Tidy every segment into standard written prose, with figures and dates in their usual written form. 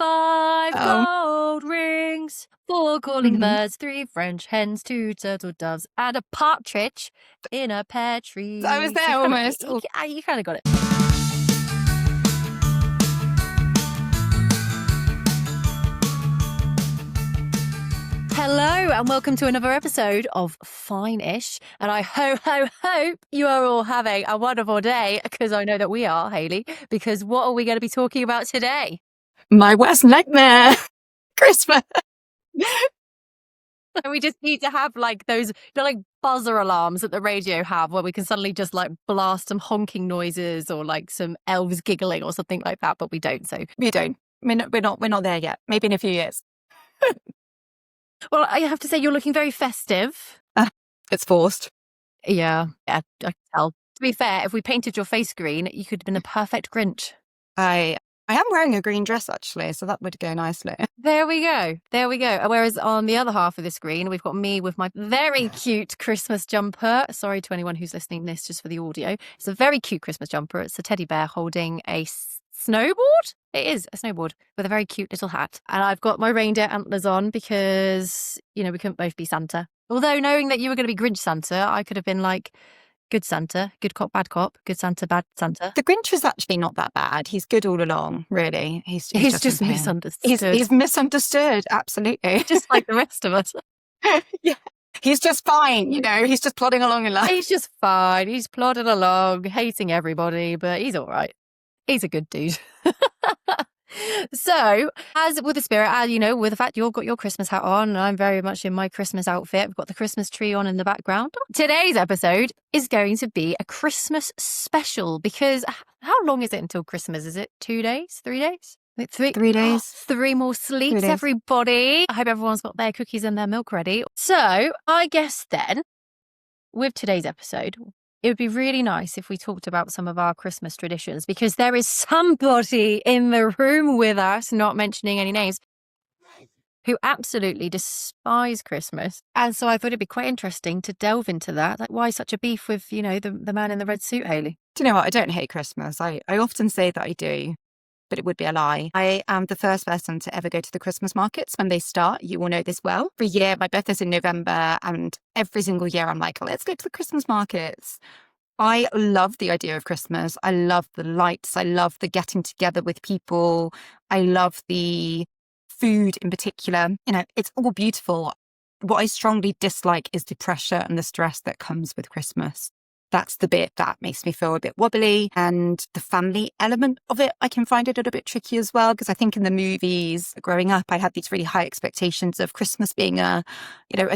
5 Oh. gold rings, 4 calling birds, 3 French hens, 2 turtle doves, and a partridge in a pear tree. I was there almost. You kind of got it. Hello and welcome to another episode of Fine-ish, and I hope you are all having a wonderful day, because I know that we are, Hayley, because what are we going to be talking about today? My worst nightmare, Christmas. We just need to have like those, like buzzer alarms that the radio have, where we can suddenly just like blast some honking noises or like some elves giggling or something like that, but we don't. So We don't. We're not there yet. Maybe in a few years. Well, I have to say you're looking very festive. It's forced. Yeah, I can tell. To be fair, if we painted your face green, you could have been the perfect Grinch. I am wearing a green dress actually, so that would go nicely. There we go. Whereas on the other half of the screen, we've got me with my very cute Christmas jumper. Sorry to anyone who's listening to this just for the audio. It's a very cute Christmas jumper. It's a teddy bear holding a snowboard. It is a snowboard with a very cute little hat. And I've got my reindeer antlers on because, we couldn't both be Santa. Although knowing that you were going to be Grinch Santa, I could have been like, good Santa, good cop, good Santa, bad Santa. The Grinch is actually not that bad. He's good all along, really. He's just misunderstood. He's misunderstood, absolutely. Just like the rest of us. Yeah. He's just fine, he's just plodding along in life. He's just fine. He's plodding along, hating everybody, but he's all right. He's a good dude. So, as with the spirit, with the fact you've got your Christmas hat on, and I'm very much in my Christmas outfit, we've got the Christmas tree on in the background. Today's episode is going to be a Christmas special, because how long is it until Christmas? Is it 2 days? 3 days? 3 days. 3 more sleeps, everybody. I hope everyone's got their cookies and their milk ready. So, I guess then, with today's episode, it would be really nice if we talked about some of our Christmas traditions, because there is somebody in the room with us, not mentioning any names, who absolutely despise Christmas. And so I thought it'd be quite interesting to delve into that. Like, why such a beef with, the man in the red suit, Hayley? Do you know what? I don't hate Christmas. I often say that I do, but it would be a lie. I am the first person to ever go to the Christmas markets when they start. You will know this well. Every year, my birthday's in November, and every single year I'm like, let's go to the Christmas markets. I love the idea of Christmas. I love the lights. I love the getting together with people. I love the food in particular. It's all beautiful. What I strongly dislike is the pressure and the stress that comes with Christmas. That's the bit that makes me feel a bit wobbly. And the family element of it, I can find it a little bit tricky as well, because I think in the movies growing up, I had these really high expectations of Christmas being a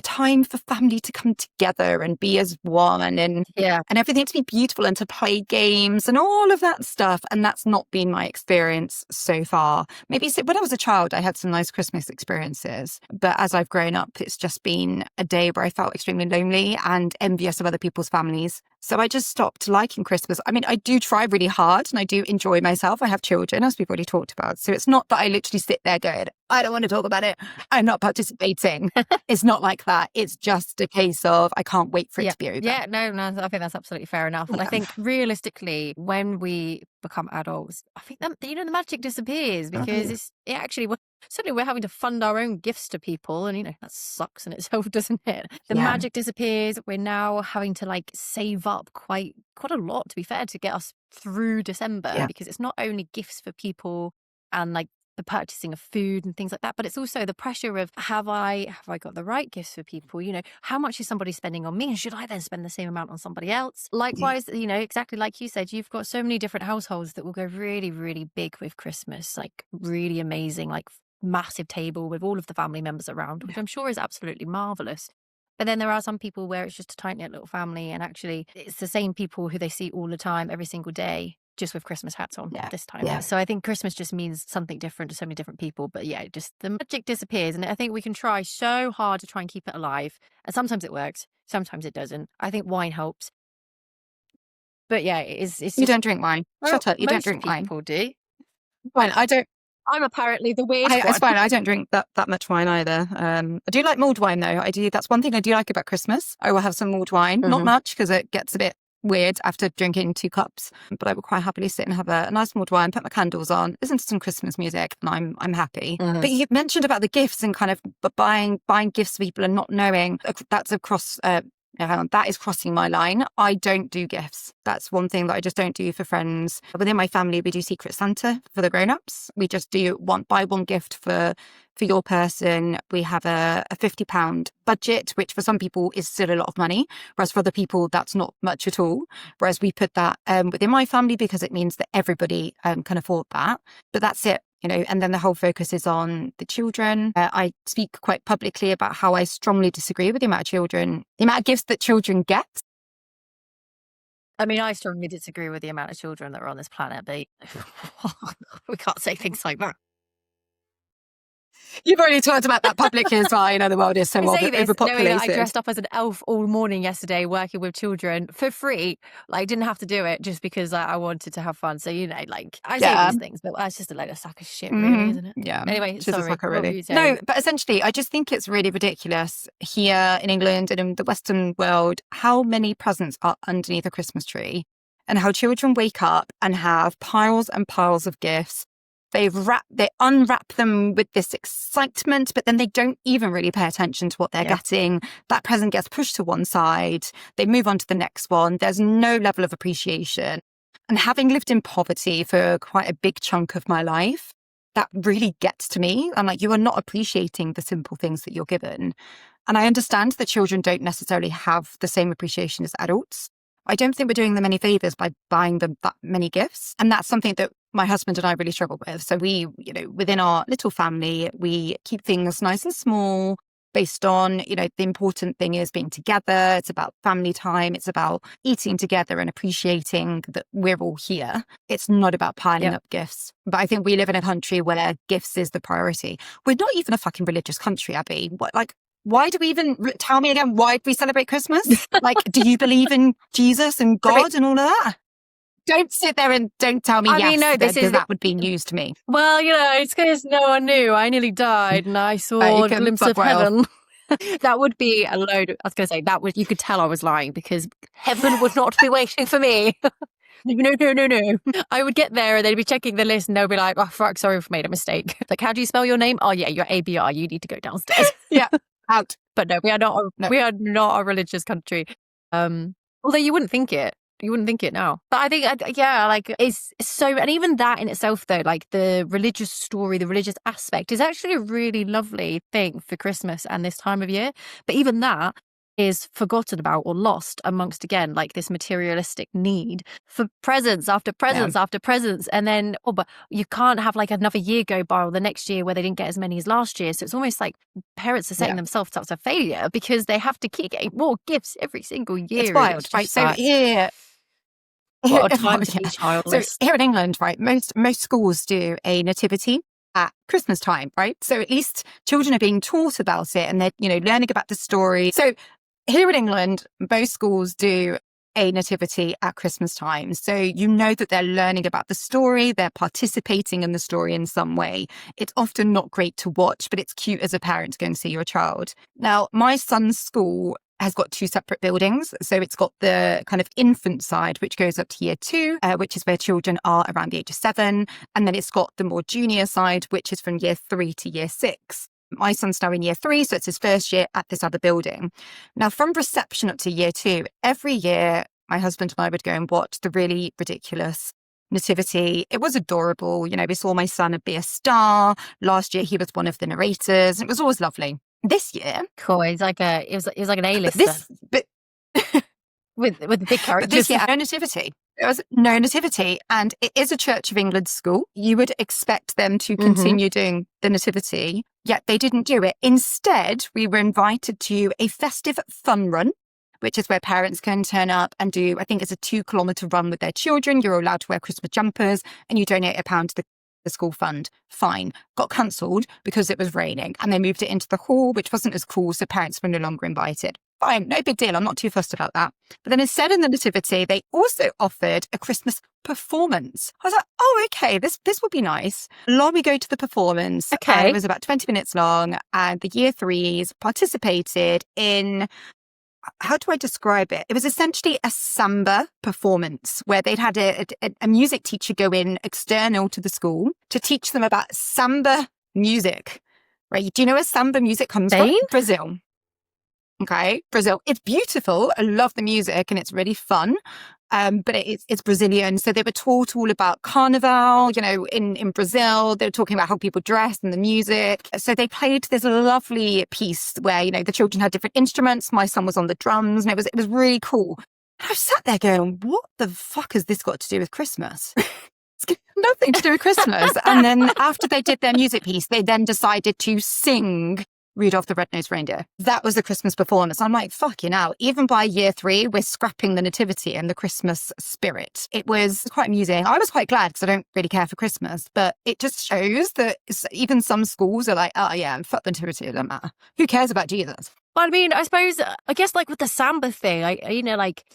time for family to come together and be as one, and everything to be beautiful and to play games and all of that stuff. And that's not been my experience so far. Maybe when I was a child, I had some nice Christmas experiences, but as I've grown up, it's just been a day where I felt extremely lonely and envious of other people's families. So I just stopped liking Christmas. I mean, I do try really hard and I do enjoy myself. I have children, as we've already talked about. So it's not that I literally sit there going, I don't want to talk about it, I'm not participating. It's not like that. It's just a case of I can't wait for it to be over. Yeah, no, I think that's absolutely fair enough. And I think realistically, when we become adults, I think that, the magic disappears, because suddenly we're having to fund our own gifts to people, and that sucks in itself, doesn't it? The magic disappears. We're now having to save up quite a lot, to be fair, to get us through December, because it's not only gifts for people and the purchasing of food and things like that, but it's also the pressure of, have I got the right gifts for people? How much is somebody spending on me, and should I then spend the same amount on somebody else? Likewise, exactly like you said, you've got so many different households that will go really, really big with Christmas, really amazing, massive table with all of the family members around, which I'm sure is absolutely marvelous. But then there are some people where it's just a tight-knit little family, and actually it's the same people who they see all the time, every single day, just with Christmas hats on this time. Yeah. So I think Christmas just means something different to so many different people. But just the magic disappears. And I think we can try so hard to try and keep it alive. And sometimes it works. Sometimes it doesn't. I think wine helps. But it's just, you don't drink wine. Shut up. You don't drink wine. People do. Fine. I don't. I'm apparently the weird one. It's fine. I don't drink that much wine either. I do like mulled wine though. I do. That's one thing I do like about Christmas. I will have some mulled wine. Not much, because it gets a bit weird after drinking 2 cups, but I would quite happily sit and have a nice mulled wine, put my candles on, listen to some Christmas music, and I'm happy. But you mentioned about the gifts and kind of buying gifts for people and not knowing that's across. No, hang on, that is crossing my line. I don't do gifts. That's one thing that I just don't do for friends. Within my family, we do Secret Santa for the grown-ups. We just do buy one gift for your person. We have a £50 budget, which for some people is still a lot of money, whereas for other people, that's not much at all. Whereas we put that within my family because it means that everybody can afford that. But that's it. And then the whole focus is on the children. I speak quite publicly about how I strongly disagree with the amount of gifts that children get. I mean, I strongly disagree with the amount of children that are on this planet, but we can't say things like that. You've already talked about that publicly as well. The world is so overpopulated. I dressed up as an elf all morning yesterday working with children for free. Didn't have to do it just because I wanted to have fun. So, I say these things, but that's just a load of sack of shit, really, isn't it? Yeah. Anyway, sorry. What were you saying? No, but essentially, I just think it's really ridiculous here in England and in the Western world, how many presents are underneath a Christmas tree and how children wake up and have piles and piles of gifts. They unwrap them with this excitement, but then they don't even really pay attention to what they're getting. That present gets pushed to one side. They move on to the next one. There's no level of appreciation. And having lived in poverty for quite a big chunk of my life, that really gets to me. I'm like, you are not appreciating the simple things that you're given. And I understand that children don't necessarily have the same appreciation as adults. I don't think we're doing them any favors by buying them that many gifts. And that's something that my husband and I really struggle with. So we, within our little family, we keep things nice and small based on, the important thing is being together. It's about family time. It's about eating together and appreciating that we're all here. It's not about piling up gifts. But I think we live in a country where gifts is the priority. We're not even a fucking religious country, Abby. Why do we even, tell me again, why do we celebrate Christmas? Do you believe in Jesus and God and all of that? Don't sit there and don't tell me because that would be news to me. Well, it's because no one knew. I nearly died and I saw a glimpse of heaven. That would be a load. I was going to say, you could tell I was lying because heaven would not be waiting for me. No. I would get there and they'd be checking the list and they'll be like, oh, fuck, sorry, I've made a mistake. How do you spell your name? Oh, yeah, you're ABR. You need to go downstairs. Yeah, out. But no, we are not a religious country. Although you wouldn't think it. You wouldn't think it now. But I think, it's so, and even that in itself, though, the religious story, the religious aspect is actually a really lovely thing for Christmas and this time of year. But even that is forgotten about or lost amongst, again, this materialistic need for presents after presents after presents. And then, but you can't have another year go by or the next year where they didn't get as many as last year. So it's almost like parents are setting themselves up for failure because they have to keep getting more gifts every single year. It's wild, right? So here... What a time to be childless. So here in England, right, most schools do a nativity at Christmas time, right? So at least children are being taught about it and they're, learning about the story. So here in England, most schools do a nativity at Christmas time. So that they're learning about the story, they're participating in the story in some way. It's often not great to watch, but it's cute as a parent to go and see your child. Now, my son's school has got 2 separate buildings. So it's got the kind of infant side, which goes up to year 2, which is where children are around the age of 7. And then it's got the more junior side, which is from year 3 to year 6. My son's now in year 3, so it's his first year at this other building. Now, from reception up to year 2, every year, my husband and I would go and watch the really ridiculous nativity. It was adorable. We saw my son be a star. Last year, he was one of the narrators. It was always lovely. This year, cool. It was like an A-lister. With the big characters. This year, no nativity. There was no nativity, and it is a Church of England school. You would expect them to continue doing the nativity, yet they didn't do it. Instead, we were invited to a festive fun run, which is where parents can turn up and do, I think it's a 2-kilometre run with their children. You're allowed to wear Christmas jumpers, and you donate £1 to the school fund. Fine. Got cancelled because it was raining, and they moved it into the hall, which wasn't as cool, so parents were no longer invited. Fine, no big deal. I'm not too fussed about that. But then instead in the nativity, they also offered a Christmas performance. I was like, oh, okay, this will be nice. Long we go to the performance. Okay. And it was about 20 minutes long, and the year 3s participated in how do I describe it? It was essentially a samba performance where they'd had a music teacher go in external to the school to teach them about samba music. Right? Do you know where samba music comes from? Spain? Brazil. Okay, Brazil. It's beautiful. I love the music and it's really fun. But it's Brazilian. So they were taught all about carnival, in Brazil. They were talking about how people dress and the music. So they played this lovely piece where, the children had different instruments. My son was on the drums and it was really cool. I sat there going, what the fuck has this got to do with Christmas? It's got nothing to do with Christmas. And then after they did their music piece, they then decided to sing Rudolph the Red-Nosed Reindeer. That was the Christmas performance. I'm like, fucking hell. Even by year 3, we're scrapping the nativity and the Christmas spirit. It was quite amusing. I was quite glad because I don't really care for Christmas, but it just shows that even some schools are like, oh yeah, fuck the nativity, it doesn't matter. Who cares about Jesus? Well, I mean, I suppose, I guess like with the samba thing,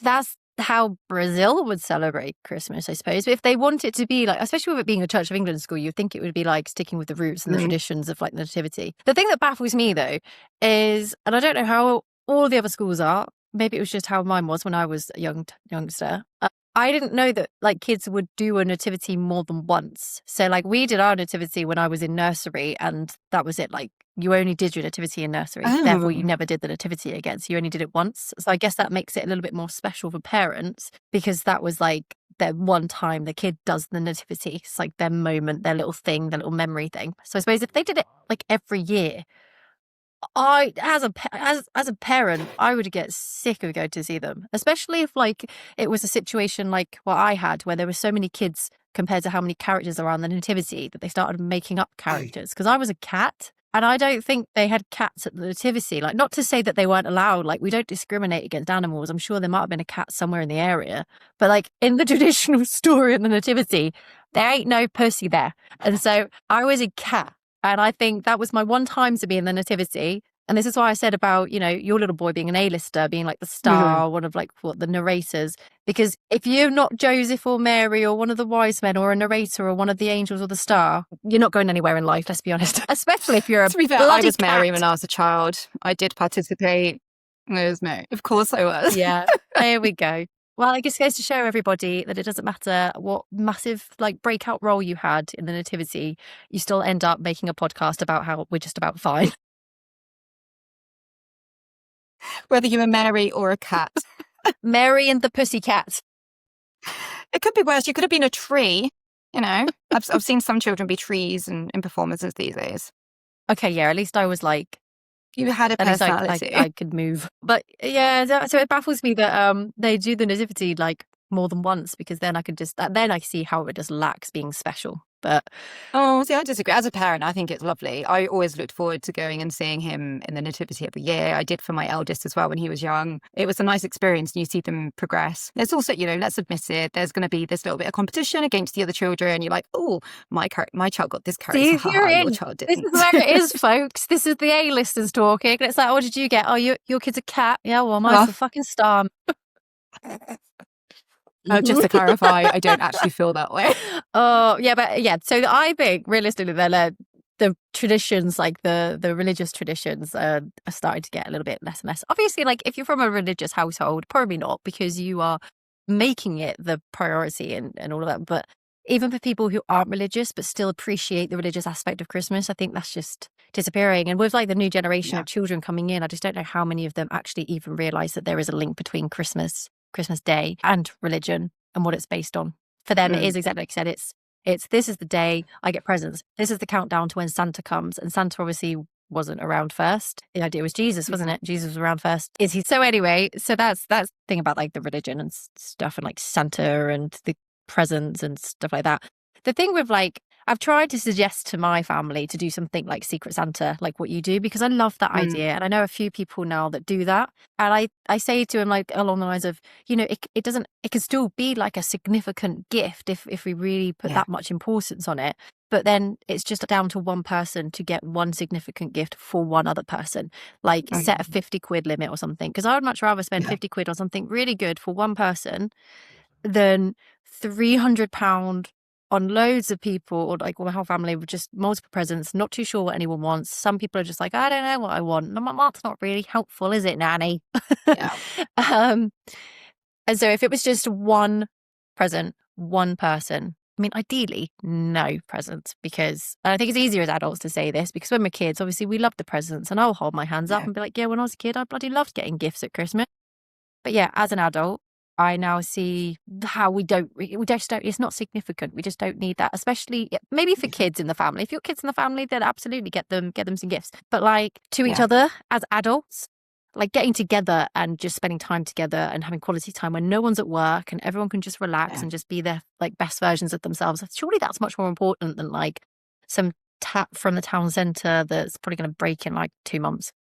that's how Brazil would celebrate Christmas, I suppose. But if they want it to be like, especially with it being a Church of England school, you'd think it would be like sticking with the roots and the traditions of like the nativity. The thing that baffles me though is, and I don't know how all the other schools are, maybe it was just how mine was when I was a youngster. I didn't know that like kids would do a nativity more than once. So like we did our nativity when I was in nursery and that was it. Like you only did your nativity in nursery. Therefore you never did the nativity again. So you only did it once. So I guess that makes it a little bit more special for parents because that was like their one time the kid does the nativity. It's like their moment, their little thing, their little memory thing. So I suppose if they did it like every year, as a parent, I would get sick of going to see them, especially if like it was a situation like what I had where there were so many kids compared to how many characters are on the nativity that they started making up characters. Because I was a cat and I don't think they had cats at the nativity. Like, not to say that they weren't allowed, like we don't discriminate against animals. I'm sure there might have been a cat somewhere in the area, but like in the traditional story of the nativity, there ain't no pussy there. And so I was a cat. And I think that was my one time to be in the nativity. And this is why I said about, your little boy being an A-lister, being like the star, one of like the narrators. Because if you're not Joseph or Mary or one of the wise men or a narrator or one of the angels or the star, you're not going anywhere in life, let's be honest. Especially if you're a To be fair, bloody I was Mary cat. when I was a child. I did participate. It was Mary. Of course I was. Yeah, there we go. Well, I guess it goes to show everybody that it doesn't matter what massive like breakout role you had in the nativity, you still end up making a podcast about how we're just about fine. Whether you were Mary or a cat. Mary and the Pussycat. It could be worse. You could have been a tree, I've seen some children be trees in performances these days. Okay, yeah, at least I was like, You had a at least personality. I could move. But yeah, so it baffles me that they do the nativity like more than once because then I see how it just lacks being special. But Oh, see, I disagree. As a parent, I think it's lovely. I always looked forward to going and seeing him in the nativity every year. I did for my eldest as well when he was young. It was a nice experience and you see them progress. There's also, let's admit it, there's going to be this little bit of competition against the other children. You're like, oh, my child got this character. see, here Your it is. child This didn't. is where it is, folks. This is the A-listers talking. And it's like, what did you get? Oh, your kid's a cat. Yeah, well, mine's a fucking star. Just to clarify, I don't actually feel that way. Oh, yeah, but yeah. So I think realistically, the traditions, like the religious traditions, are starting to get a little bit less and less. Obviously, like if you're from a religious household, probably not because you are making it the priority and all of that. But even for people who aren't religious but still appreciate the religious aspect of Christmas, I think that's just disappearing. And with like the new generation of children coming in, I just don't know how many of them actually even realize that there is a link between Christmas Day and religion and what it's based on. For them, it is exactly like I said. It's this is the day I get presents. This is the countdown to when Santa comes. And Santa obviously wasn't around first. The idea was Jesus, wasn't it? Jesus was around first. Is he? So anyway, so that's the thing about like the religion and stuff and like Santa and the presents and stuff like that. The thing with like, I've tried to suggest to my family to do something like Secret Santa, like what you do, because I love that idea. And I know a few people now that do that. And I say to them like along the lines of, it can still be like a significant gift if we really put that much importance on it. But then it's just down to one person to get one significant gift for one other person, like set a 50 quid limit or something. Because I would much rather spend 50 quid on something really good for one person than £300 on loads of people, or like my whole family, with just multiple presents, not too sure what anyone wants. Some people are just like, I don't know what I want. And I'm like, that's not really helpful, is it, Nanny? Yeah. um, and so if it was just one present, one person, I mean, ideally, no presents, because and I think it's easier as adults to say this, because when we're kids, obviously we love the presents, and I'll hold my hands up Yeah. and be like, yeah, when I was a kid, I bloody loved getting gifts at Christmas. But yeah, as an adult, I now see how we just don't, it's not significant. We just don't need that, especially maybe for kids in the family. If you've got kids in the family, then absolutely get them some gifts. But like to each Yeah. other as adults, like getting together and just spending time together and having quality time when no one's at work and everyone can just relax Yeah. and just be their like best versions of themselves. Surely that's much more important than like some tap from the town centre that's probably going to break in like 2 months.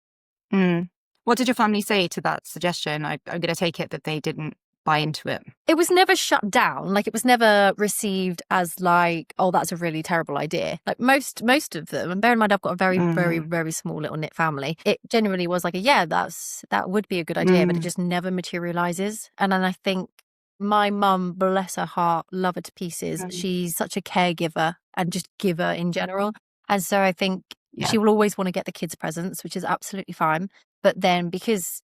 Mm. What did your family say to that suggestion? I'm going to take it that they didn't buy into it. It was never shut down. Like it was never received as like, oh, that's a really terrible idea. Like most of them, and bear in mind I've got a very, very, very small little knit family. It generally was like, that would be a good idea, but it just never materializes. And then I think my mum, bless her heart, love her to pieces. She's such a caregiver and just giver in general. And so I think she will always want to get the kids presents, which is absolutely fine. But then because,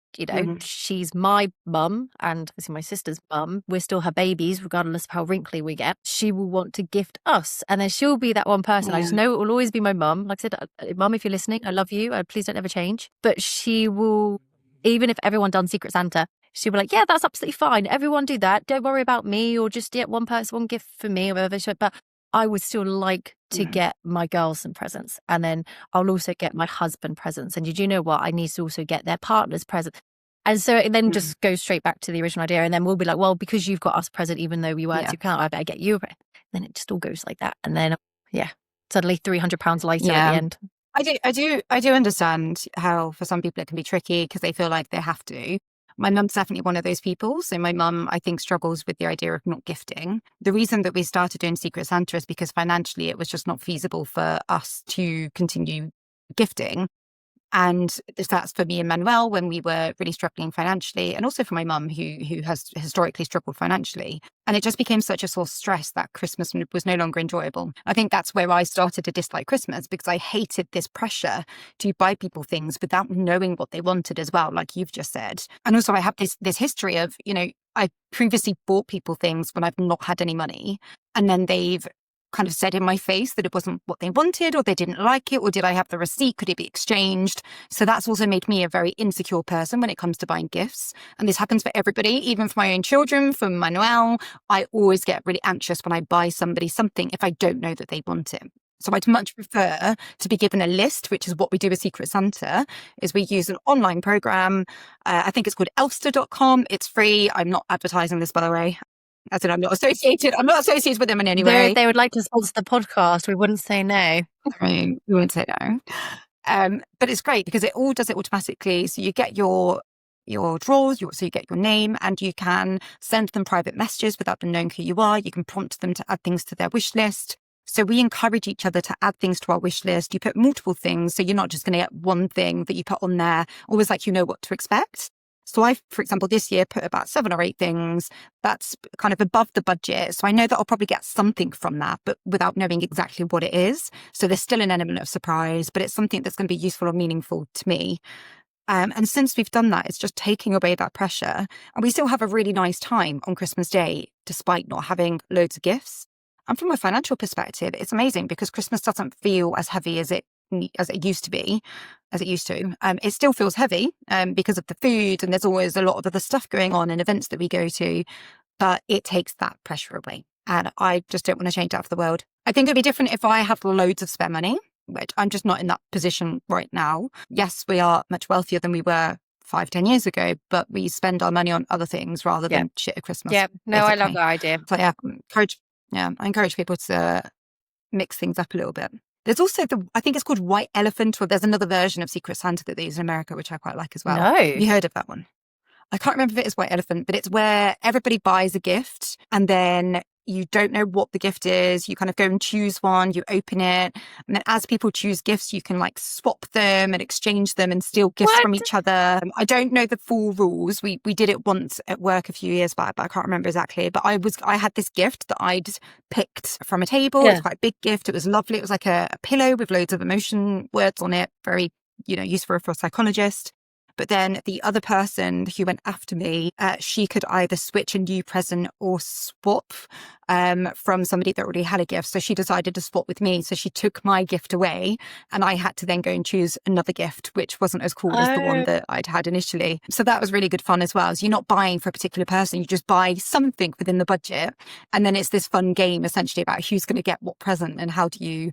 she's my mum and obviously my sister's mum, we're still her babies, regardless of how wrinkly we get, she will want to gift us. And then she'll be that one person. I just know it will always be my mum. Like I said, Mum, if you're listening, I love you. Please don't ever change. But she will, even if everyone done Secret Santa, she'll be like, yeah, that's absolutely fine. Everyone do that. Don't worry about me, or just get one person, one gift for me or whatever. But I would still like to get my girls some presents. And then I'll also get my husband presents. And did you know what? I need to also get their partners presents. And so it then just goes straight back to the original idea. And then we'll be like, well, because you've got us a present, even though we weren't too kind, I better get you a present. Then it just all goes like that. And then, suddenly £300 later at the end. I do understand how for some people it can be tricky because they feel like they have to. My mum's definitely one of those people. So my mum, I think, struggles with the idea of not gifting. The reason that we started doing Secret Santa is because financially it was just not feasible for us to continue gifting. And that's for me and Manuel when we were really struggling financially, and also for my mum who has historically struggled financially. And it just became such a source of stress that Christmas was no longer enjoyable. I think that's where I started to dislike Christmas, because I hated this pressure to buy people things without knowing what they wanted as well, like you've just said. And also I have this history of, I previously bought people things when I've not had any money, and then they've kind of said in my face that it wasn't what they wanted, or they didn't like it, or did I have the receipt? Could it be exchanged? So that's also made me a very insecure person when it comes to buying gifts. And this happens for everybody, even for my own children, for Manuel. I always get really anxious when I buy somebody something if I don't know that they want it. So I'd much prefer to be given a list, which is what we do with Secret Santa, is we use an online program. I think it's called elfster.com. It's free. I'm not advertising this, by the way. As in, I'm not associated with them in any way. They would like to sponsor the podcast. We wouldn't say no. I mean, we wouldn't say no. But it's great because it all does it automatically. So you get your drawers, so you get your name, and you can send them private messages without them knowing who you are. You can prompt them to add things to their wish list. So we encourage each other to add things to our wish list. You put multiple things, so you're not just going to get one thing that you put on there, always like you know what to expect. So I, for example, this year put about 7 or 8 things that's kind of above the budget. So I know that I'll probably get something from that, but without knowing exactly what it is. So there's still an element of surprise, but it's something that's going to be useful or meaningful to me. And since we've done that, it's just taking away that pressure. And we still have a really nice time on Christmas Day, despite not having loads of gifts. And from a financial perspective, it's amazing because Christmas doesn't feel as heavy as it used to be, It still feels heavy because of the food, and there's always a lot of other stuff going on and events that we go to, but it takes that pressure away. And I just don't want to change that for the world. I think it'd be different if I have loads of spare money, which I'm just not in that position right now. Yes, we are much wealthier than we were 5-10 years ago, but we spend our money on other things rather than shit at Christmas. Yeah, no, basically. I love that idea. So I encourage people to mix things up a little bit. There's also I think it's called White Elephant, or there's another version of Secret Santa that they use in America, which I quite like as well. No. Have you heard of that one? I can't remember if it is White Elephant, but it's where everybody buys a gift and then You don't know what the gift is. You kind of go and choose one, you open it. And then as people choose gifts, you can like swap them and exchange them and steal gifts What? from each other. I don't know the full rules. We did it once at work a few years back, but I can't remember exactly. But I had this gift that I'd picked from a table. It was Yeah. quite a big gift. It was lovely. It was like a pillow with loads of emotion words on it. Very, useful for a psychologist. But then the other person who went after me, she could either switch a new present or swap from somebody that already had a gift. So she decided to swap with me. So she took my gift away and I had to then go and choose another gift, which wasn't as cool as the one Oh, that I'd had initially. So that was really good fun as well. So you're not buying for a particular person, you just buy something within the budget. And then it's this fun game essentially about who's going to get what present and how do you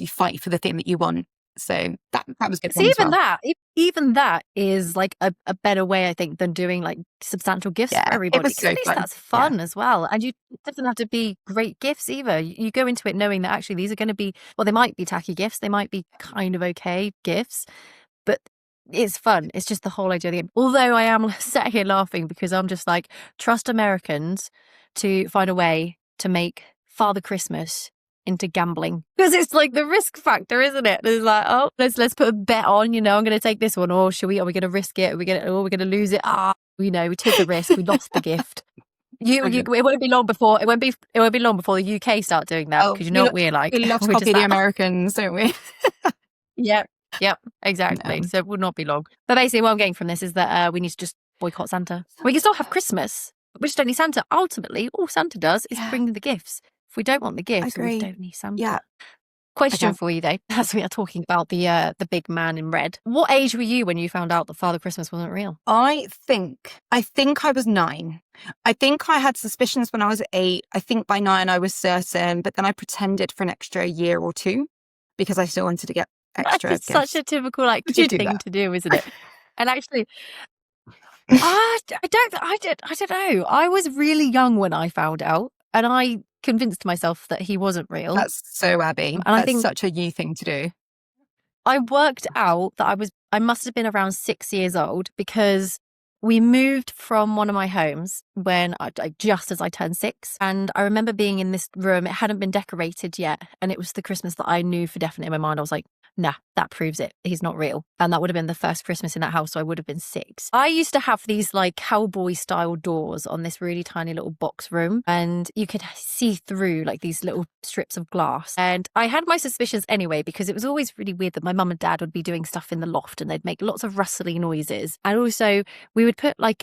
fight for the thing that you want. So that was good fun see, as well. even that is like a better way, I think, than doing like substantial gifts for Yeah, it everybody. was Because at so least fun. that's Yeah. fun as well. And it doesn't have to be great gifts either. You go into it knowing that actually these are going to be, well, they might be tacky gifts, they might be kind of okay gifts, but it's fun. It's just the whole idea of the game. Although I am sat here laughing because I'm just like, trust Americans to find a way to make Father Christmas into gambling, because it's like the risk factor, isn't it? It's like, oh, let's put a bet on, I'm going to take this one, or are we going to risk it? We're going to lose it. We took the risk. We lost the gift. It won't be long before it won't be long before the UK start doing that, Oh, because you know what we're we like. love to We're copy just the like, Americans, don't we? yep, exactly. No. So it would not be long. But basically, what I'm getting from this is that we need to just boycott Santa. We can still have Christmas. We just don't need Santa. Ultimately, all Santa does is bring the gifts. If we don't want the I gifts, we agree. don't need Santa. Yeah. Question Okay. for you though, as we are talking about the big man in red. What age were you when you found out that Father Christmas wasn't real? I think I was 9. I think I had suspicions when I was 8. I think by 9 I was certain, but then I pretended for an extra year or 2 because I still wanted to get That extra is such gifts. a typical like Did you kid do thing that? to do, isn't it? And actually, I don't know. I was really young when I found out, and I convinced myself that he wasn't real. That's so Abby. And I That's think such a you thing to do. I worked out that I must have been around 6 years old, because we moved from one of my homes when just as I turned 6. And I remember being in this room. It hadn't been decorated yet. And it was the Christmas that I knew for definite in my mind. I was like, nah, that proves it. He's not real. And that would have been the first Christmas in that house. So I would have been 6. I used to have these like cowboy style doors on this really tiny little box room. And you could see through like these little strips of glass. And I had my suspicions anyway, because it was always really weird that my mum and dad would be doing stuff in the loft and they'd make lots of rustly noises. And also we would put like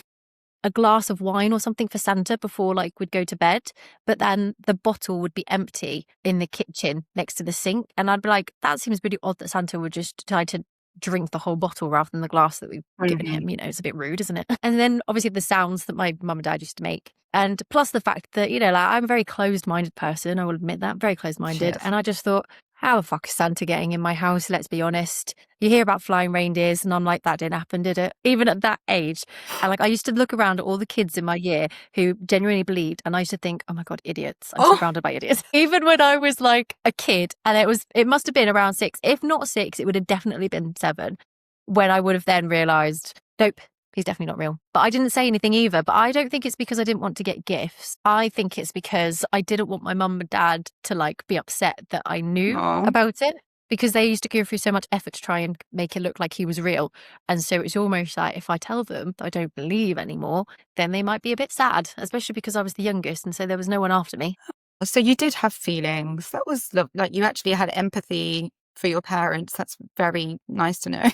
a glass of wine or something for Santa before like we'd go to bed, but then the bottle would be empty in the kitchen next to the sink, and I'd be like, that seems really odd that Santa would just try to drink the whole bottle rather than the glass that we've given him. It's a bit rude, isn't it? And then obviously the sounds that my mum and dad used to make, and plus the fact that like I'm a very closed-minded person, I will admit that, very closed-minded. Yes. And I just thought, how the fuck is Santa getting in my house? Let's be honest. You hear about flying reindeers, and I'm like, that didn't happen, did it? Even at that age. And like, I used to look around at all the kids in my year who genuinely believed, and I used to think, oh my God, idiots. I'm surrounded by idiots. Even when I was like a kid, and it must have been around 6. If not 6, it would have definitely been 7, when I would have then realised, nope, he's definitely not real. But I didn't say anything either. But I don't think it's because I didn't want to get gifts. I think it's because I didn't want my mum and dad to like be upset that I knew about it, because they used to go through so much effort to try and make it look like he was real. And so it's almost like if I tell them that I don't believe anymore, then they might be a bit sad, especially because I was the youngest. And so there was no one after me. So you did have feelings. That was like you actually had empathy for your parents. That's very nice to know.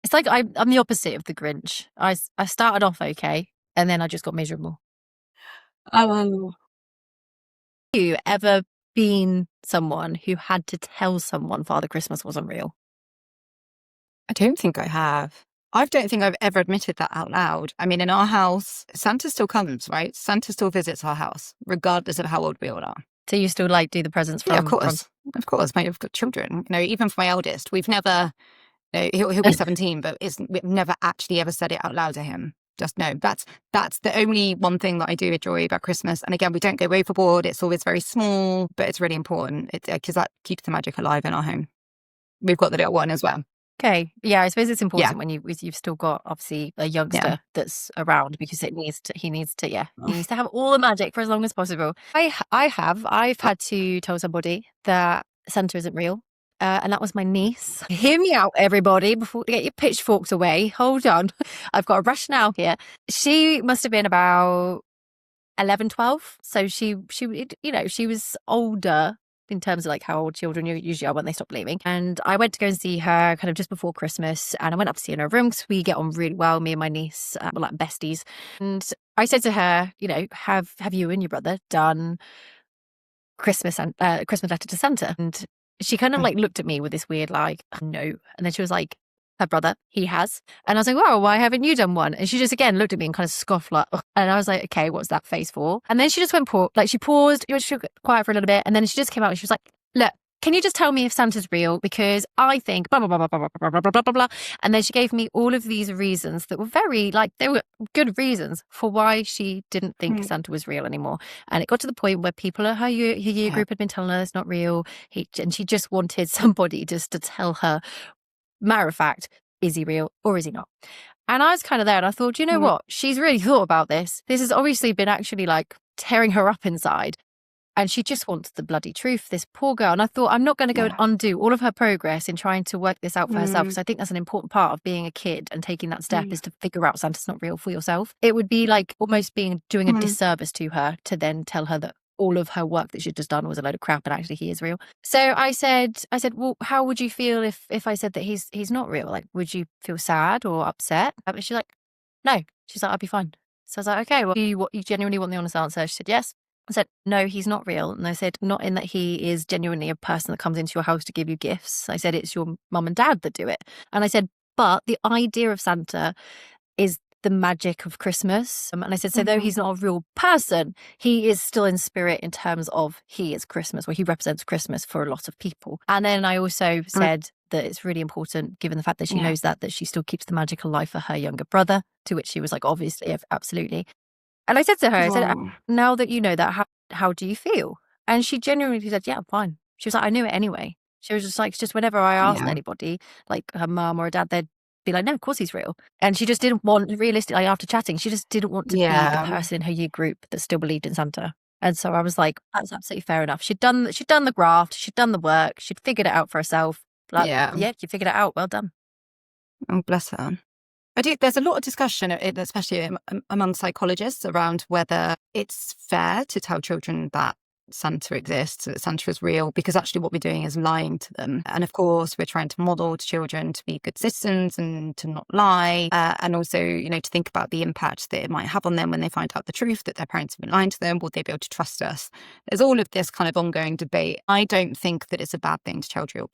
It's like I'm the opposite of the Grinch. I started off okay, and then I just got miserable. Oh. Have you ever been someone who had to tell someone Father Christmas wasn't real? I don't think I have. I don't think I've ever admitted that out loud. I mean, in our house, Santa still comes, right? Santa still visits our house, regardless of how old we all are. So you still like do the presents from? Yeah, of course. Of course. I've got children. Even for my eldest, we've never, he'll be 17, but we've never actually ever said it out loud to him. Just no, that's the only one thing that I do enjoy about Christmas. And again, we don't go overboard. It's always very small, but it's really important because that keeps the magic alive in our home. We've got the little one as well. Okay. Yeah, I suppose it's Yeah. important when you've still got obviously a Yeah. youngster that's around because he needs to have all the magic for as long as possible. I've had to tell somebody that Santa isn't real. And that was my niece. Hear me out, everybody, before you get your pitchforks away. Hold on. I've got a rationale here. She must have been about 11, 12. So she was older in terms of like how old children usually are when they stop believing. And I went to go and see her kind of just before Christmas, and I went up to see her in her room because we get on really well, me and my niece, we're like besties. And I said to her, have you and your brother done Christmas and Christmas letter to Santa? And she kind of like looked at me with this weird like no, and then she was like, her brother, he has. And I was like, well, why haven't you done one? And she just again looked at me and kind of scoffed like, ugh. And I was like, okay, what's that face for? And then she just went she paused, she got quiet for a little bit, and then she just came out and she was like, look, can you just tell me if Santa's real? Because I think blah blah blah blah blah blah blah blah blah blah blah. And then she gave me all of these reasons that were very they were good reasons for why she didn't think Mm. Santa was real anymore. And it got to the point where people at her year Yeah. group had been telling her it's not real. And she just wanted somebody just to tell her, matter of fact, is he real or is he not? And I was kind of there and I thought, you know Mm. what? She's really thought about this. This has obviously been actually like tearing her up inside. And she just wants the bloody truth, this poor girl. And I thought, I'm not going to go and Yeah. undo all of her progress in trying to work this out for herself, Mm. because I think that's an important part of being a kid and taking that step Mm. is to figure out Santa's not real for yourself. It would be like almost doing a Mm. disservice to her to then tell her that all of her work that she'd just done was a load of crap and actually he is real. So I said, well, how would you feel if I said that he's not real? Like, would you feel sad or upset? And she's like, no. She's like, I'd be fine. So I was like, okay, well, you genuinely want the honest answer? She said, yes. I said, no, he's not real. And I said, not in that he is genuinely a person that comes into your house to give you gifts. I said, it's your mum and dad that do it. And I said, but the idea of Santa is the magic of Christmas. And I said, so though Mhm. he's not a real person, he is still in spirit in terms of he is Christmas, or he represents Christmas for a lot of people. And then I also Mm. said that it's really important, given the fact that she Yeah. knows that she still keeps the magic alive for her younger brother, to which she was like, obviously, absolutely. And I said to her, I said, Oh. now that you know that, how do you feel? And she genuinely said, yeah, I'm fine. She was like, I knew it anyway. She was just like, it's just whenever I asked Yeah. anybody, like her mum or her dad, they'd be like, no, of course he's real. And she just didn't want, realistically, after chatting, she just didn't want to be the Yeah. person in her year group that still believed in Santa. And so I was like, that's absolutely fair enough. She'd done the graft, she'd done the work, she'd figured it out for herself. Like, Yeah. yeah, you figured it out. Well done. Oh, bless her. I do. There's a lot of discussion, especially among psychologists, around whether it's fair to tell children that Santa exists, that Santa is real, because actually what we're doing is lying to them. And of course, we're trying to model to children to be good citizens and to not lie. And also, to think about the impact that it might have on them when they find out the truth, that their parents have been lying to them. Will they be able to trust us? There's all of this kind of ongoing debate. I don't think that it's a bad thing to tell children,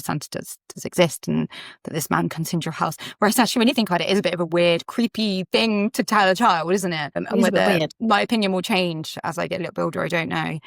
Santa does exist and that this man comes into your house. Whereas actually, when you think about it, it's a bit of a weird, creepy thing to tell a child, isn't it? And It is a bit whether weird. my opinion will change as I get a little bit older, I don't know.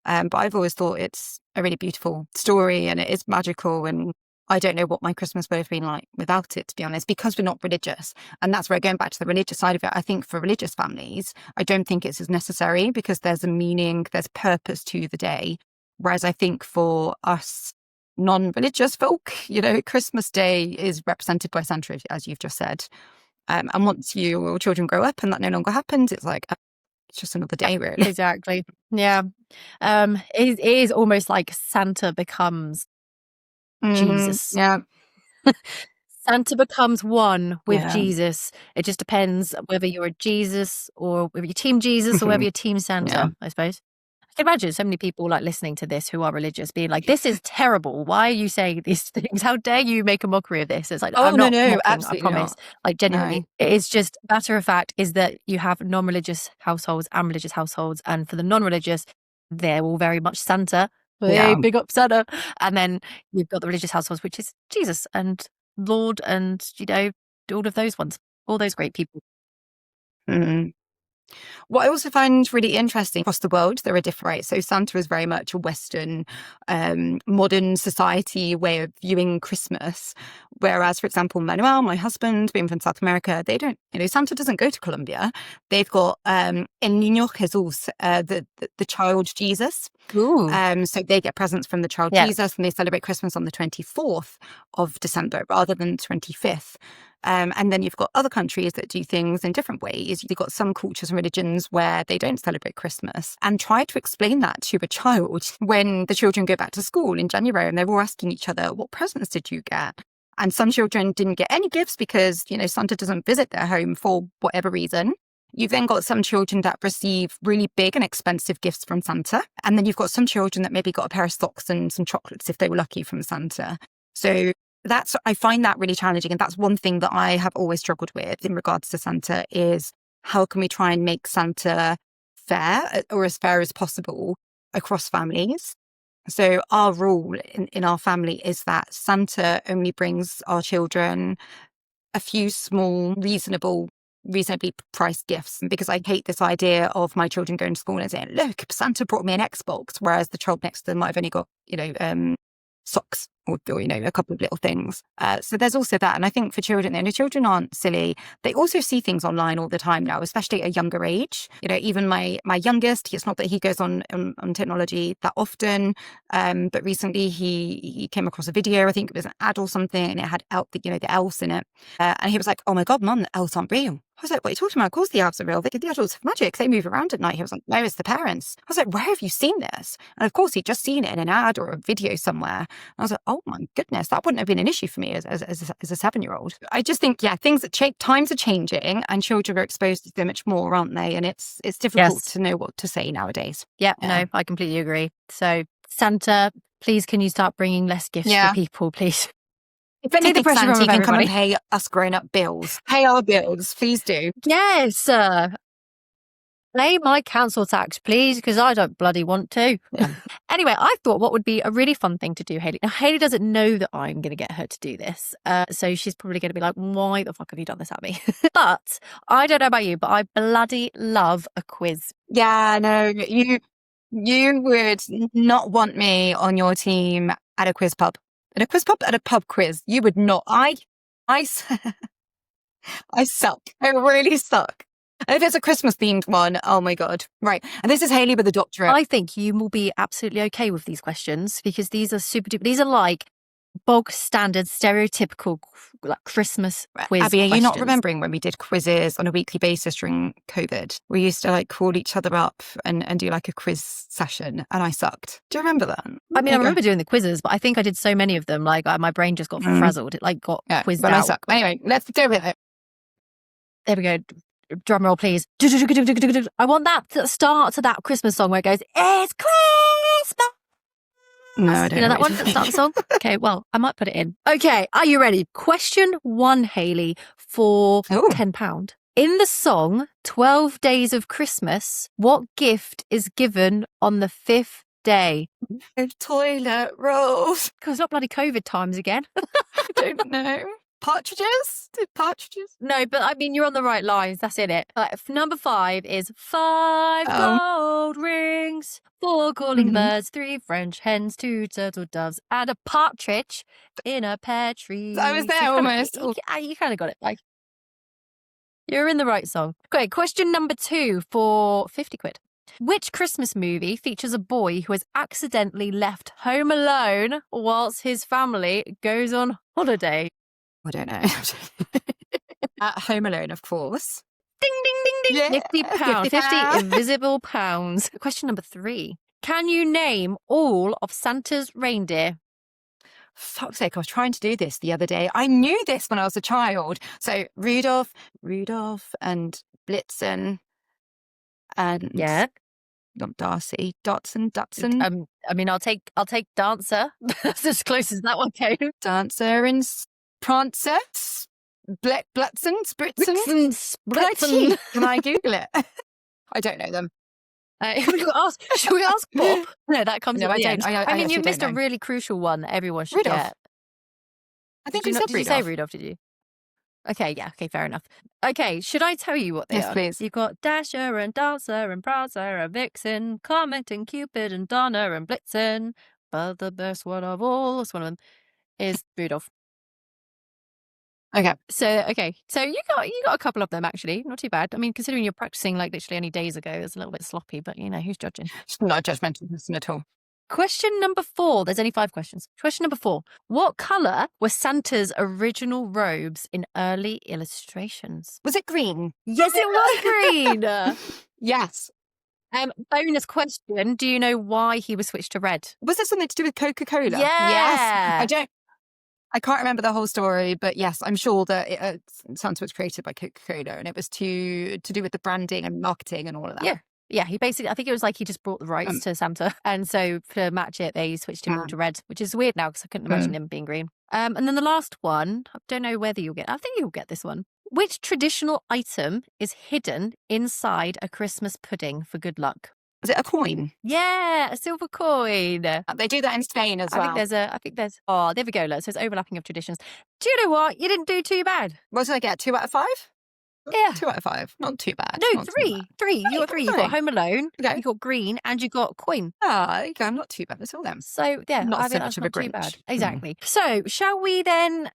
But I've always thought it's a really beautiful story and it is magical. And I don't know what my Christmas would have been like without it, to be honest, because we're not religious. And that's where going back to the religious side of it, I think for religious families, I don't think it's as necessary because there's a meaning, there's purpose to the day. Whereas I think for us non-religious folk, Christmas Day is represented by Santa, as you've just said. And once your children grow up and that no longer happens, it's like, it's just another day, really. Exactly. Yeah. It is almost like Santa becomes Jesus. Yeah. Santa becomes one with Yeah. Jesus. It just depends whether you're a Jesus or whether you're team Jesus or whether you're team Yeah. Santa, I suppose. I can imagine so many people like listening to this who are religious being like, this is terrible. Why are you saying these things? How dare you make a mockery of this? It's like, Oh, I'm no, not no, mocking, I absolutely promise. not. Like No. genuinely, it is just matter of fact is that you have non-religious households and religious households. And for the non-religious, they're all very much Santa. Hey, Yeah. big up Santa. And then you've got the religious households, which is Jesus and Lord and, all of those ones, all those great people. Mm. What I also find really interesting across the world, there are different, right? So Santa is very much a Western, modern society way of viewing Christmas. Whereas, for example, Manuel, my husband, being from South America, they don't, Santa doesn't go to Colombia. They've got El Niño Jesús, the child Jesus. Ooh. So they get presents from the child Yeah. Jesus, and they celebrate Christmas on the 24th of December rather than the 25th. And then you've got other countries that do things in different ways. You've got some cultures and religions where they don't celebrate Christmas. And try to explain that to a child when the children go back to school in January and they're all asking each other, what presents did you get? And some children didn't get any gifts because, Santa doesn't visit their home for whatever reason. You've then got some children that receive really big and expensive gifts from Santa. And then you've got some children that maybe got a pair of socks and some chocolates if they were lucky from Santa. So I find that really challenging. And that's one thing that I have always struggled with in regards to Santa is how can we try and make Santa fair or as fair as possible across families? So our rule in our family is that Santa only brings our children a few small, reasonably priced gifts, because I hate this idea of my children going to school and saying, look, Santa brought me an Xbox, whereas the child next to them might have only got, socks or a couple of little things. So there's also that. And I think for children, children aren't silly. They also see things online all the time now, especially at a younger age. Even my youngest, it's not that he goes on technology that often, but recently he came across a video, I think it was an ad or something, and it had the elves in it. And he was like, oh my God, Mum, the elves aren't real. I was like, what are you talking about? Of course the elves are real. The adults have magic. They move around at night. He was like, no, it's the parents. I was like, where have you seen this? And of course, he'd just seen it in an ad or a video somewhere. And I was like, oh my goodness, that wouldn't have been an issue for me as a 7-year-old. I just think, things times are changing and children are exposed to so much more, aren't they? And it's difficult to know what to say nowadays. Yeah, no, I completely agree. So Santa, please, can you start bringing less gifts for people, please? If anything, Take the pressure Santa, off you can come and everybody. pay us grown-up bills. Pay our bills, please do. Yes, pay my council tax, please, because I don't bloody want to. Anyway, I thought what would be a really fun thing to do, Hayley. Now, Hayley doesn't know that I'm going to get her to do this. So she's probably going to be like, why the fuck have you done this at me? But I don't know about you, but I bloody love a quiz. Yeah, no, you would not want me on your team at a quiz pub. At a quiz pub, at a pub quiz. You would not. I suck. I really suck. And if it's a Christmas themed one, oh my God. Right. And this is Hayley with a doctorate. I think you will be absolutely okay with these questions because these are super duper. These are like bog standard, stereotypical Christmas quiz Abby, are you questions. not remembering when we did quizzes on a weekly basis during COVID? We used to call each other up and do a quiz session, and I sucked. Do you remember that? I mean, I remember doing the quizzes, but I think I did so many of them, my brain just got frazzled. It got quizzed out. I suck. Anyway, let's do it. There we go. Drum roll, please. I want that start to that Christmas song where it goes, it's Christmas. No, I don't You know that one at the start of the song? Okay, well, I might put it in. Okay, are you ready? Question 1, Hayley, for £10. In the song 12 Days of Christmas, what gift is given on the 5th day? Toilet rolls. Because it's not bloody COVID times again. I don't know. Partridges? Partridges? No, but I mean, you're on the right lines. That's in it. Number 5 is 5 gold rings, 4 calling birds, 3 French hens, 2 turtle doves, and a partridge in a pear tree. I was there almost. You kind of got it. You're in the right song. Okay, question number 2 for 50 quid. Which Christmas movie features a boy who has accidentally left home alone whilst his family goes on holiday? I don't know. At Home Alone, of course. Ding, ding, ding, ding. Yeah, £50. 50 invisible pounds. Question number 3. Can you name all of Santa's reindeer? Fuck's sake, I was trying to do this the other day. I knew this when I was a child. So Rudolph, and Blitzen, and not Darcy, Dotson. I mean, I'll take Dancer. That's as close as that one came. Dancer and Prancer, Blitzen, Blitzen. Can I Google it? I don't know them. Should we ask Bob? No, that comes at the end. I mean, you missed a really crucial one that everyone should Rudolph. get. I think did I said you say Rudolph, did you? Okay, yeah, okay, fair enough. Okay, should I tell you what they Yes, are? please. You've got Dasher and Dancer and Prancer and Vixen, Comet and Cupid and Donner and Blitzen. But the best one of all, that's one of them, is Rudolph. Okay. So okay, so you got a couple of them actually, not too bad. I mean, considering you're practicing like literally only days ago, it's a little bit sloppy, but you know who's judging. It's not a judgmental person at all. Question number 4. There's only 5 questions. Question number 4. What color were Santa's original robes in early illustrations? Was it green? Yes, it was green. Yes. Bonus question. Do you know why he was switched to red? Was it something to do with Coca-Cola? Yes. Yeah. I can't remember the whole story, but yes, I'm sure that Santa was created by Coca-Cola, and it was to do with the branding and marketing and all of that. Yeah. Yeah, he basically, I think it was like he just brought the rights to Santa. And so to match it, they switched him all to red, which is weird now because I couldn't imagine him being green. And then the last one, I don't know whether you'll get, I think you'll get this one. Which traditional item is hidden inside a Christmas pudding for good luck? Was it a coin? Yeah, a silver coin. They do that in Spain as well. I think there's, oh, there we go. Look, so it's overlapping of traditions. Do you know what? You didn't do too bad. What did I get? 2 out of 5? Yeah. 2 out of 5. Not too bad. No, Not too three. bad. Three. You got 3. You got Home Alone, Okay. you got Green, and you got Coin. Ah, there you go. I'm not too bad at all then. So yeah, Not I so think much that's of a not too Grinch. bad. Exactly. So shall we then,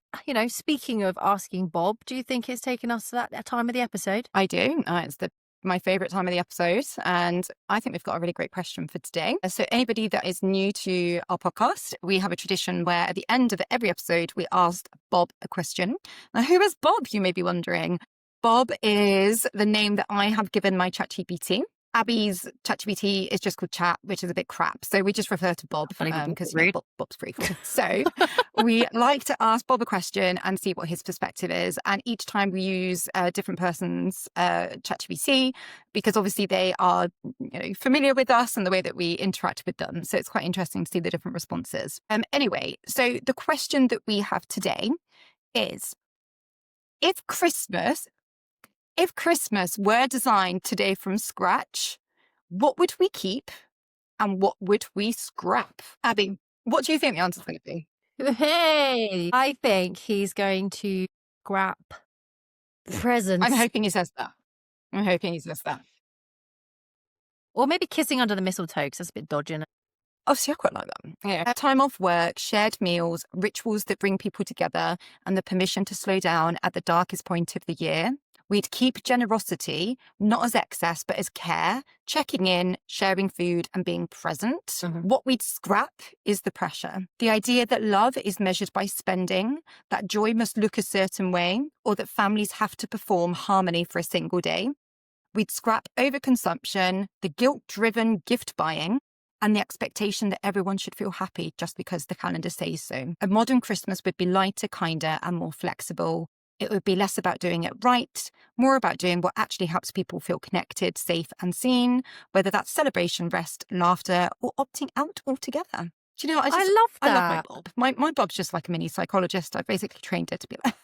speaking of asking Bob, do you think it's taken us to that time of the episode? I do. It's my favourite time of the episode, and I think we've got a really great question for today. So anybody that is new to our podcast, we have a tradition where at the end of every episode, we ask Bob a question. Now, who is Bob, you may be wondering? Bob is the name that I have given my ChatGPT. Abby's ChatGPT is just called Chat, which is a bit crap. So we just refer to Bob because Bob's pretty cool. So we like to ask Bob a question and see what his perspective is. And each time we use a different person's ChatGPT because obviously they are familiar with us and the way that we interact with them. So it's quite interesting to see the different responses. Anyway, so the question that we have today is, if Christmas were designed today from scratch, what would we keep and what would we scrap? Abby, what do you think the answer's going to be? Hey, I think he's going to scrap presents. I'm hoping he says that. Or maybe kissing under the mistletoe because that's a bit dodgy. Oh, see, I quite like that. Yeah. Time off work, shared meals, rituals that bring people together, and the permission to slow down at the darkest point of the year. We'd keep generosity, not as excess, but as care, checking in, sharing food, and being present. Mm-hmm. What we'd scrap is the pressure. The idea that love is measured by spending, that joy must look a certain way, or that families have to perform harmony for a single day. We'd scrap overconsumption, the guilt-driven gift buying, and the expectation that everyone should feel happy just because the calendar says so. A modern Christmas would be lighter, kinder, and more flexible. It would be less about doing it right, more about doing what actually helps people feel connected, safe, and seen, whether that's celebration, rest, laughter, or opting out altogether. Do you know, I love that. I love my Bob. My Bob's just like a mini psychologist. I've basically trained her to be like...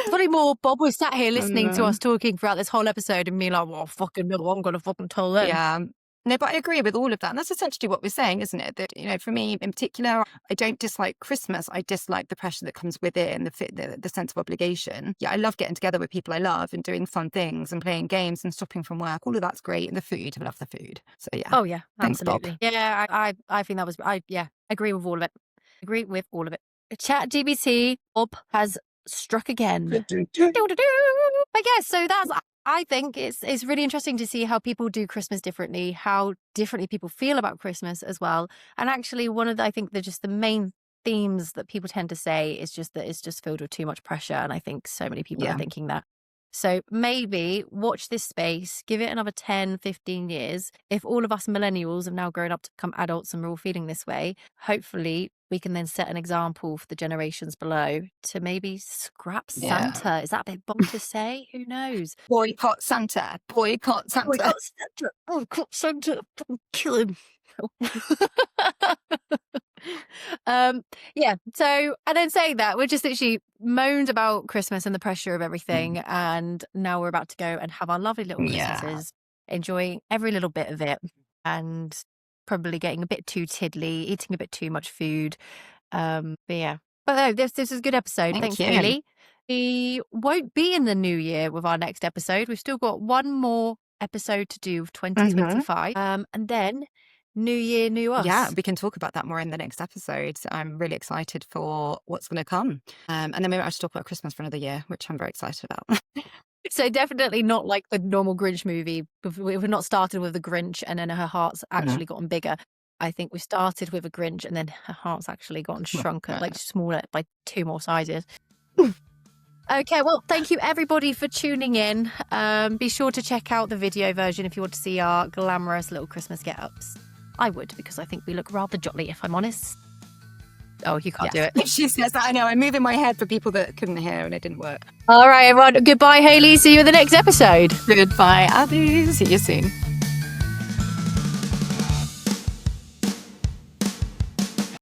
Probably more Bob was sat here listening to us talking throughout this whole episode and being like, well, fucking middle, I'm going to fucking tell them. Yeah. No, but I agree with all of that. And that's essentially what we're saying, isn't it? That, for me in particular, I don't dislike Christmas. I dislike the pressure that comes with it and the sense of obligation. Yeah, I love getting together with people I love and doing fun things and playing games and stopping from work. All of that's great. And the food, I love the food. So yeah. Oh yeah, thanks, absolutely. Bob. Yeah, I think that was, agree with all of it. ChatGPT, Bob has struck again. But yeah, so I think it's really interesting to see how people do Christmas differently, how differently people feel about Christmas as well. And actually one of the, I think the main themes that people tend to say is just that it's just filled with too much pressure. And I think so many people are thinking that. So maybe watch this space, give it another 10, 15 years. If all of us millennials have now grown up to become adults and we're all feeling this way, hopefully we can then set an example for the generations below to maybe scrap Santa. Is that a bit bold to say? Who knows? Boycott Santa. Boycott Santa. Boycott Santa. Boycott Santa. Kill him. So and then saying that, we're just literally moaned about Christmas and the pressure of everything, and now we're about to go and have our lovely little Christmases, enjoying every little bit of it, and probably getting a bit too tiddly, eating a bit too much food. But no, this is a good episode. Thanks, Hayley. We won't be in the new year with our next episode. We've still got one more episode to do of 2025. And then new year, new us. Yeah, we can talk about that more in the next episode. I'm really excited for what's going to come. And then maybe I'll just talk about Christmas for another year, which I'm very excited about. So definitely not like the normal Grinch movie. We've not started with the Grinch and then her heart's actually gotten bigger. I think we started with a Grinch and then her heart's actually gotten shrunker, like smaller by 2 more sizes. Okay, well, thank you everybody for tuning in. Be sure to check out the video version if you want to see our glamorous little Christmas get-ups. I would, because I think we look rather jolly, if I'm honest. Oh, you can't do it. She says that. I know. I'm moving my head for people that couldn't hear and it didn't work. All right, everyone. Goodbye, Hayley. See you in the next episode. Goodbye, Abby. See you soon.